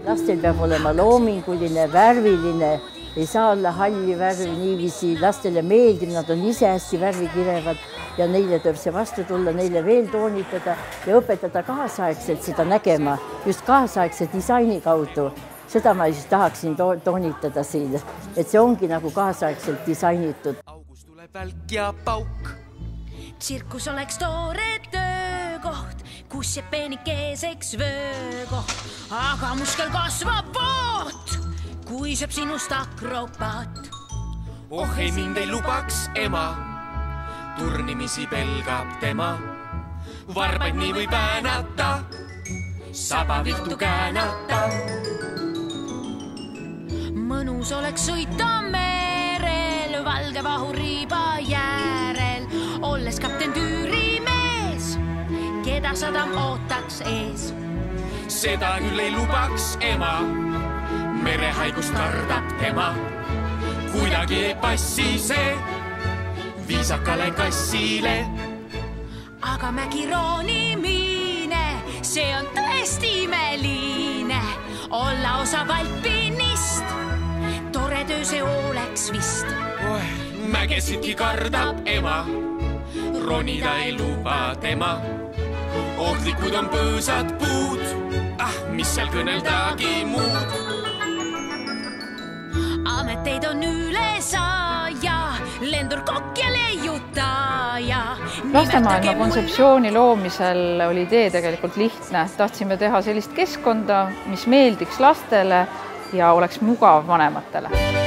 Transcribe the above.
Lastel peab olema loominguline, värviline, ei saa olla halli värvi niiviisi, lastele meeldib, nad on ise hästi värvikirevad ja neile tuleb see vastu tulla, neile veel toonitada ja õpetada kaasaegselt seda nägema, just kaasaegse disaini kaudu. Seda ma just tahaksin toonitada siin, et see ongi nagu kaasaegselt disainitud. Augus tuleb välk ja pauk. Tsirkus oleks toore töökoht, kus jääb peenikeseks vöökoht, aga muskel kasvab voot, kui sööb sinust akrobaat. Oh ei mind ei lubaks ema, turnimisi pelgab tema. Varbaid nii võib äänata, saba viltu käänata. Mõnus oleks sõita merel, valge vahuriiba jäärel, olles kapten tüürimees, keda sadam ootaks ees. Seda küll ei lubaks ema, merehaigust kardab tema. Kuidagi ei passi see viisakale kassile. Aga mägi roonimine, see on tõesti imeline, olla osa alpinist, tore töö see oleks vist. Mägesidki kardab ema, ronida ei luba tema. Ohtlikud on põõsad puud, mis seal kõneldagi muud. Ameteid on üle 100, lendur kokk ja leiutaja. Lastemaailma kontseptsiooni loomisel oli idee tegelikult lihtne. Tahtsime teha sellist keskkonda, mis meeldiks lastele ja oleks mugav vanematele.